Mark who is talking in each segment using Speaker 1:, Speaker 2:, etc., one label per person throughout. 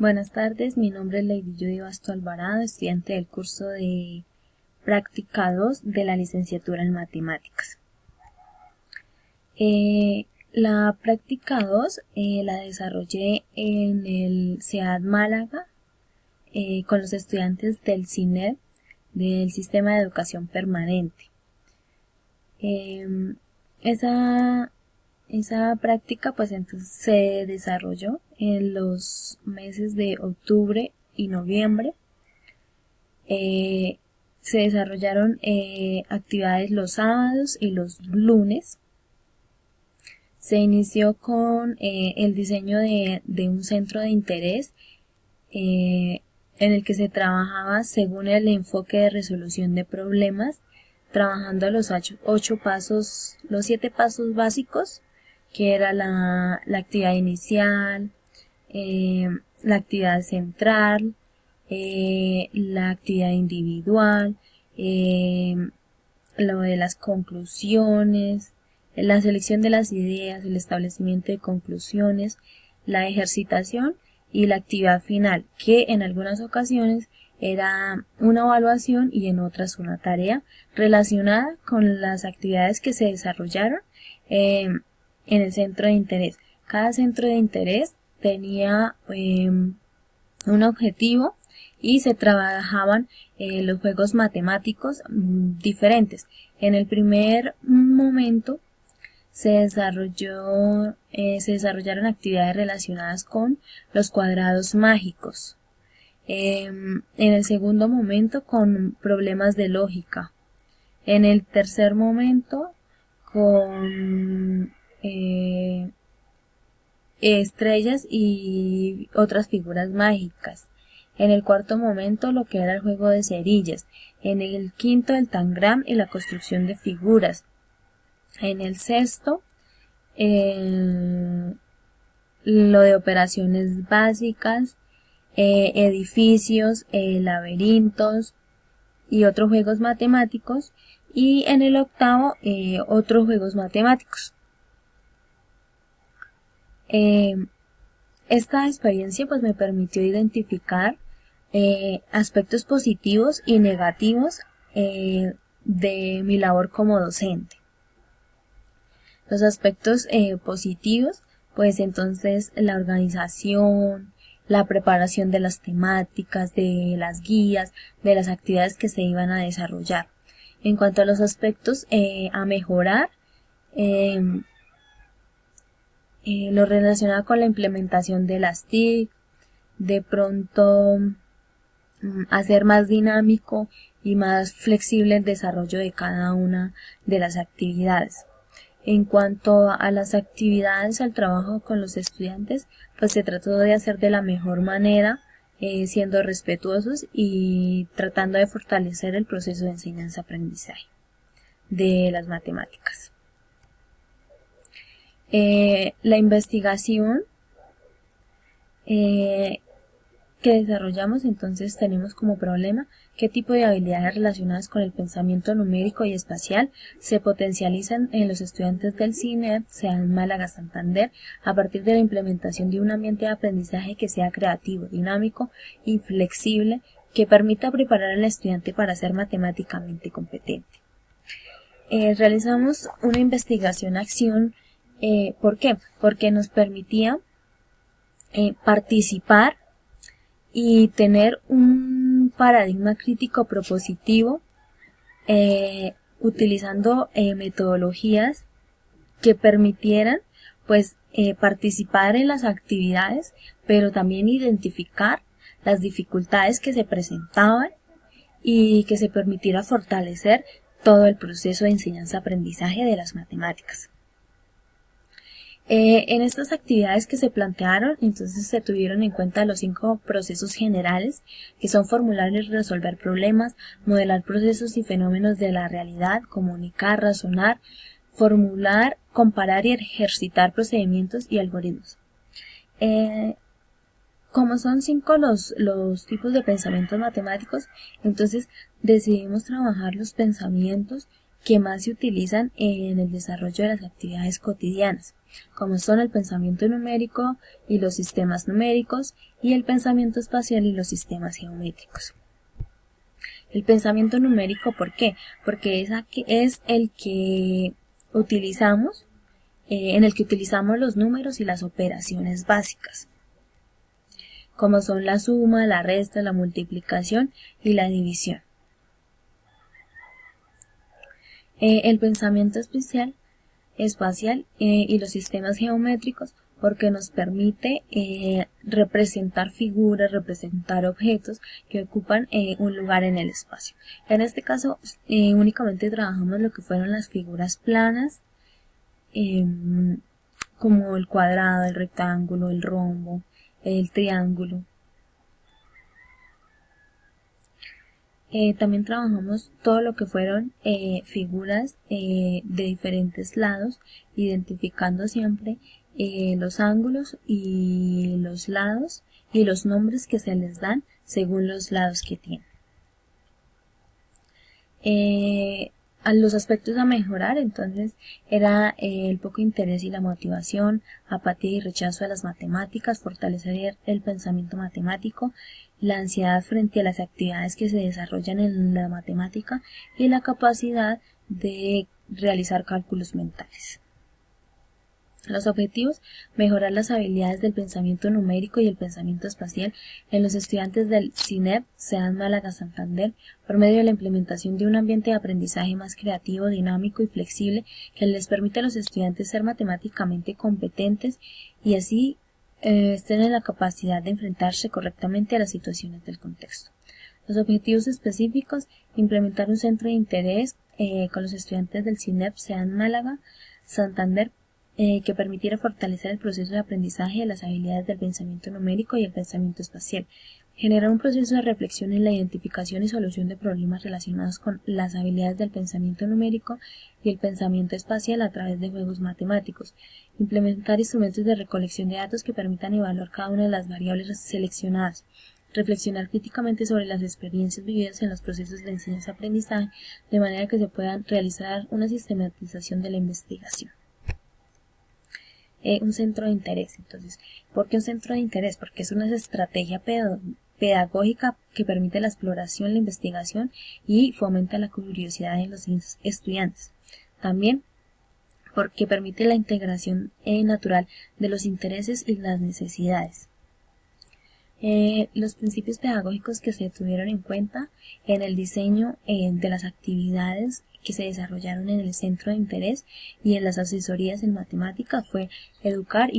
Speaker 1: Buenas tardes, mi nombre es Lady Judy Basto Alvarado, estudiante del curso de Práctica 2 de la licenciatura en Matemáticas. La Práctica 2 la desarrollé en el CEAD Málaga con los estudiantes del CINEP, del Sistema de Educación Permanente. Esa práctica pues entonces se desarrolló en los meses de octubre y noviembre. Se desarrollaron actividades los sábados y los lunes. Se inició con el diseño de un centro de interés en el que se trabajaba según el enfoque de resolución de problemas, trabajando los 7 pasos básicos, que era la actividad inicial, la actividad central, la actividad individual, lo de las conclusiones, la selección de las ideas, el establecimiento de conclusiones, la ejercitación y la actividad final, que en algunas ocasiones era una evaluación y en otras una tarea relacionada con las actividades que se desarrollaron en el centro de interés. Cada centro de interés tenía un objetivo y se trabajaban los juegos matemáticos diferentes. En el primer momento se desarrollaron actividades relacionadas con los cuadrados mágicos. En el segundo momento con problemas de lógica. En el tercer momento con estrellas y otras figuras mágicas. En el cuarto momento lo que era el juego de cerillas. En el quinto el tangram y la construcción de figuras. En el sexto lo de operaciones básicas, edificios, laberintos y otros juegos matemáticos. Y en el octavo otros juegos matemáticos. Esta experiencia pues me permitió identificar aspectos positivos y negativos de mi labor como docente. Los aspectos positivos, pues entonces la organización, la preparación de las temáticas, de las guías, de las actividades que se iban a desarrollar. En cuanto a los aspectos a mejorar, lo relacionado con la implementación de las TIC, de pronto hacer más dinámico y más flexible el desarrollo de cada una de las actividades. En cuanto a las actividades, al trabajo con los estudiantes, pues se trató de hacer de la mejor manera, siendo respetuosos y tratando de fortalecer el proceso de enseñanza-aprendizaje de las matemáticas. La investigación que desarrollamos, entonces tenemos como problema qué tipo de habilidades relacionadas con el pensamiento numérico y espacial se potencializan en los estudiantes del CINEP, CEAD Málaga Santander, a partir de la implementación de un ambiente de aprendizaje que sea creativo, dinámico y flexible, que permita preparar al estudiante para ser matemáticamente competente. Realizamos una investigación-acción. ¿Por qué? Porque nos permitía participar y tener un paradigma crítico propositivo utilizando metodologías que permitieran pues participar en las actividades, pero también identificar las dificultades que se presentaban y que se permitiera fortalecer todo el proceso de enseñanza-aprendizaje de las matemáticas. En estas actividades que se plantearon, entonces se tuvieron en cuenta los 5 procesos generales, que son formular y resolver problemas, modelar procesos y fenómenos de la realidad, comunicar, razonar, formular, comparar y ejercitar procedimientos y algoritmos. Como son 5 los tipos de pensamientos matemáticos, entonces decidimos trabajar los pensamientos que más se utilizan en el desarrollo de las actividades cotidianas, como son el pensamiento numérico y los sistemas numéricos, y el pensamiento espacial y los sistemas geométricos. El pensamiento numérico, ¿por qué? Porque es el que utilizamos, en el que utilizamos los números y las operaciones básicas, como son la suma, la resta, la multiplicación y la división. El pensamiento espacial y los sistemas geométricos, porque nos permite representar figuras, representar objetos que ocupan un lugar en el espacio. En este caso únicamente trabajamos lo que fueron las figuras planas, como el cuadrado, el rectángulo, el rombo, el triángulo. También trabajamos todo lo que fueron figuras de diferentes lados, identificando siempre los ángulos y los lados y los nombres que se les dan según los lados que tienen. A los aspectos a mejorar, entonces, era el poco interés y la motivación, apatía y rechazo a las matemáticas, fortalecer el pensamiento matemático, la ansiedad frente a las actividades que se desarrollan en la matemática y la capacidad de realizar cálculos mentales. Los objetivos: mejorar las habilidades del pensamiento numérico y el pensamiento espacial en los estudiantes del CINEP, SEAD Málaga Santander, por medio de la implementación de un ambiente de aprendizaje más creativo, dinámico y flexible que les permite a los estudiantes ser matemáticamente competentes y así estén en la capacidad de enfrentarse correctamente a las situaciones del contexto. Los objetivos específicos: implementar un centro de interés con los estudiantes del CINEP, SEAD Málaga Santander, que permitiera fortalecer el proceso de aprendizaje de las habilidades del pensamiento numérico y el pensamiento espacial. Generar un proceso de reflexión en la identificación y solución de problemas relacionados con las habilidades del pensamiento numérico y el pensamiento espacial a través de juegos matemáticos. Implementar instrumentos de recolección de datos que permitan evaluar cada una de las variables seleccionadas. Reflexionar críticamente sobre las experiencias vividas en los procesos de enseñanza-aprendizaje, de manera que se pueda realizar una sistematización de la investigación. Un centro de interés. Entonces, ¿por qué un centro de interés? Porque es una estrategia pedagógica que permite la exploración, la investigación y fomenta la curiosidad en los estudiantes. También porque permite la integración natural de los intereses y las necesidades. Los principios pedagógicos que se tuvieron en cuenta en el diseño de las actividades que se desarrollaron en el centro de interés y en las asesorías en matemática fue educar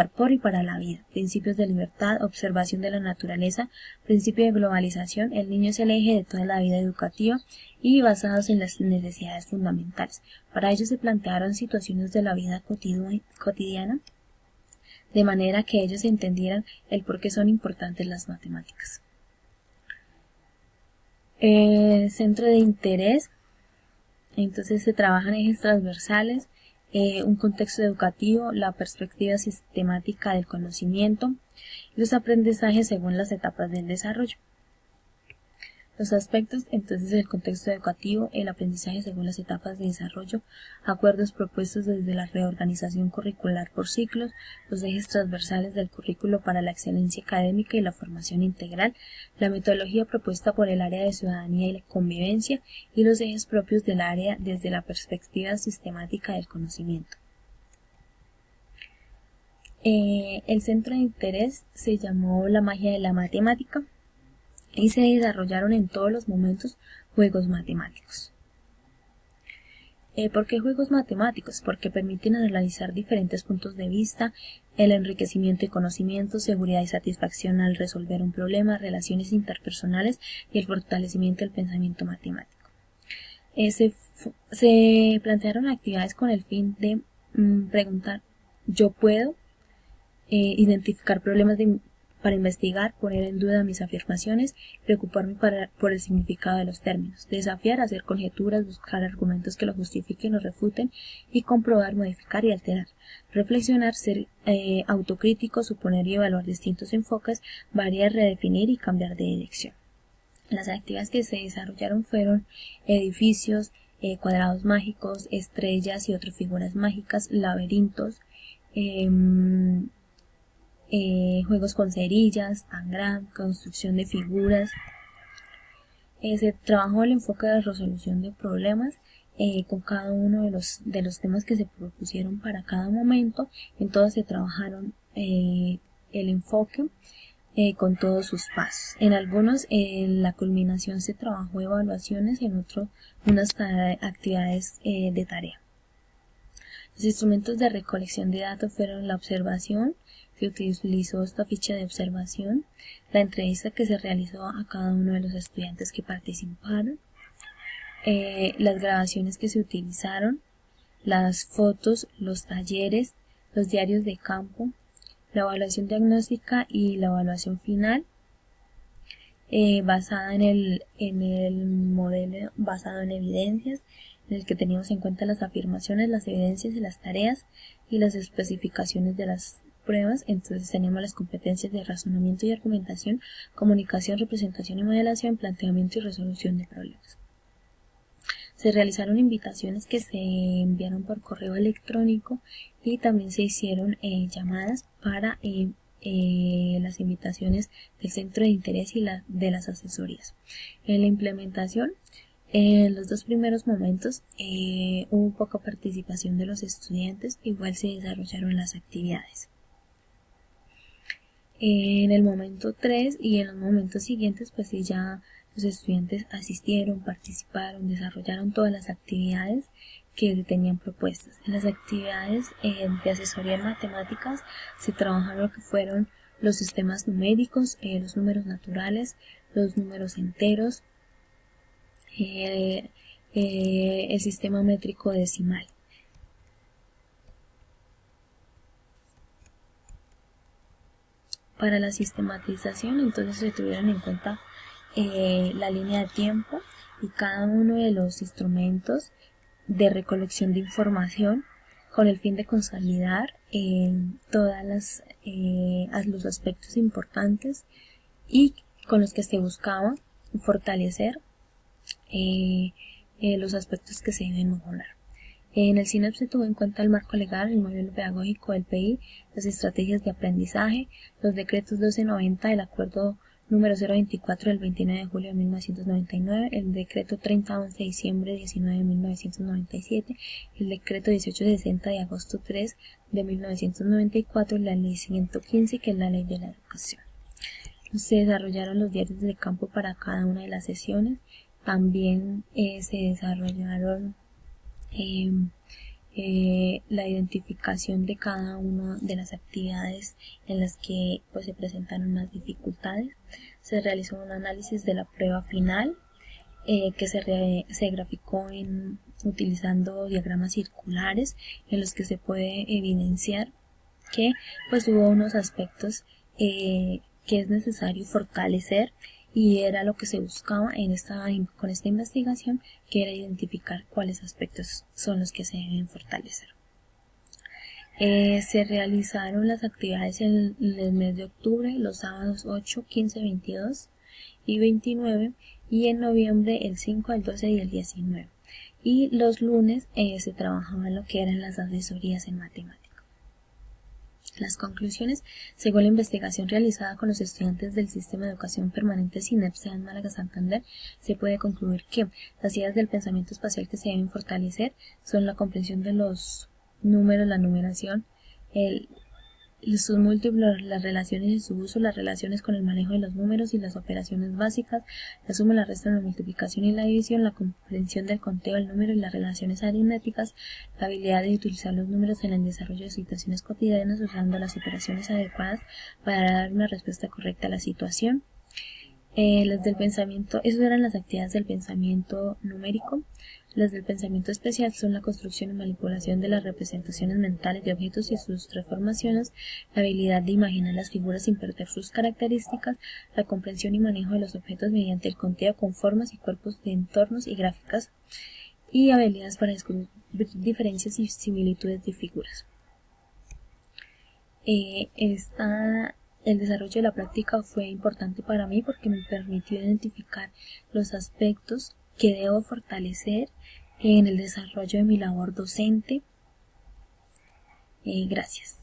Speaker 1: por y para la vida, principios de libertad, observación de la naturaleza, principio de globalización, el niño es el eje de toda la vida educativa y basados en las necesidades fundamentales. Para ello se plantearon situaciones de la vida cotidiana, de manera que ellos entendieran el por qué son importantes las matemáticas. Centro de interés. Entonces se trabajan ejes transversales, un contexto educativo, la perspectiva sistemática del conocimiento, los aprendizajes según las etapas del desarrollo. Los aspectos, entonces, el contexto educativo, el aprendizaje según las etapas de desarrollo, acuerdos propuestos desde la reorganización curricular por ciclos, los ejes transversales del currículo para la excelencia académica y la formación integral, la metodología propuesta por el área de ciudadanía y la convivencia y los ejes propios del área desde la perspectiva sistemática del conocimiento. El centro de interés se llamó la magia de la matemática y se desarrollaron en todos los momentos juegos matemáticos. ¿Por qué juegos matemáticos? Porque permiten analizar diferentes puntos de vista, el enriquecimiento de conocimientos, seguridad y satisfacción al resolver un problema, relaciones interpersonales y el fortalecimiento del pensamiento matemático. Se plantearon actividades con el fin de preguntar, ¿yo puedo? Identificar problemas para investigar, poner en duda mis afirmaciones, preocuparme por el significado de los términos, desafiar, hacer conjeturas, buscar argumentos que lo justifiquen o refuten y comprobar, modificar y alterar, reflexionar, ser autocrítico, suponer y evaluar distintos enfoques, variar, redefinir y cambiar de dirección. Las actividades que se desarrollaron fueron edificios, cuadrados mágicos, estrellas y otras figuras mágicas, laberintos, juegos con cerillas, tangram, construcción de figuras. Se trabajó el enfoque de resolución de problemas con cada uno de los temas que se propusieron para cada momento. En todos se trabajaron el enfoque con todos sus pasos. En algunos, en la culminación se trabajó evaluaciones, en otros unas actividades de tarea. Los instrumentos de recolección de datos fueron la observación, se utilizó esta ficha de observación, la entrevista que se realizó a cada uno de los estudiantes que participaron, las grabaciones que se utilizaron, las fotos, los talleres, los diarios de campo, la evaluación diagnóstica y la evaluación final, basada en el modelo basado en evidencias, en el que teníamos en cuenta las afirmaciones, las evidencias y las tareas y las especificaciones de las pruebas. Entonces teníamos las competencias de razonamiento y argumentación, comunicación, representación y modelación, planteamiento y resolución de problemas. Se realizaron invitaciones que se enviaron por correo electrónico y también se hicieron llamadas para las invitaciones del centro de interés y de las asesorías. En la implementación, en los dos primeros momentos hubo poca participación de los estudiantes, igual se desarrollaron las actividades. En el momento 3 y en los momentos siguientes, pues sí, ya los estudiantes asistieron, participaron, desarrollaron todas las actividades que tenían propuestas. En las actividades de asesoría en matemáticas se trabajaron lo que fueron los sistemas numéricos, los números naturales, los números enteros, el sistema métrico decimal. Para la sistematización, entonces se tuvieron en cuenta la línea de tiempo y cada uno de los instrumentos de recolección de información con el fin de consolidar todas los aspectos importantes y con los que se buscaba fortalecer los aspectos que se deben mejorar. En el CINEP se tuvo en cuenta el marco legal, el modelo pedagógico del PI, las estrategias de aprendizaje, los decretos 1290, el acuerdo número 024 del 29 de julio de 1999, el decreto 3011 de diciembre 19 de 1997, el decreto 1860 de agosto 3 de 1994, la ley 115, que es la ley de la educación. Se desarrollaron los diarios de campo para cada una de las sesiones, también se desarrollaron la identificación de cada una de las actividades en las que pues, se presentaron más dificultades. Se realizó un análisis de la prueba final que se graficó utilizando diagramas circulares en los que se puede evidenciar que pues hubo unos aspectos que es necesario fortalecer, y era lo que se buscaba con esta investigación, que era identificar cuáles aspectos son los que se deben fortalecer. Se realizaron las actividades en el mes de octubre, los sábados 8, 15, 22 y 29, y en noviembre el 5, el 12 y el 19. Y los lunes se trabajaban lo que eran las asesorías en matemáticas. Las conclusiones: según la investigación realizada con los estudiantes del Sistema de Educación Permanente CINEP en Málaga, Santander, se puede concluir que las ideas del pensamiento espacial que se deben fortalecer son la comprensión de los números, la numeración, sus múltiplos, las relaciones y su uso, las relaciones con el manejo de los números y las operaciones básicas, la suma, la resta, la multiplicación y la división, la comprensión del conteo del número y las relaciones aritméticas, la habilidad de utilizar los números en el desarrollo de situaciones cotidianas usando las operaciones adecuadas para dar una respuesta correcta a la situación. Las del pensamiento, esas eran las actividades del pensamiento numérico. Las del pensamiento especial son la construcción y manipulación de las representaciones mentales de objetos y sus transformaciones, la habilidad de imaginar las figuras sin perder sus características, la comprensión y manejo de los objetos mediante el conteo con formas y cuerpos de entornos y gráficas, y habilidades para descubrir diferencias y similitudes de figuras. El desarrollo de la práctica fue importante para mí porque me permitió identificar los aspectos que debo fortalecer en el desarrollo de mi labor docente. Gracias.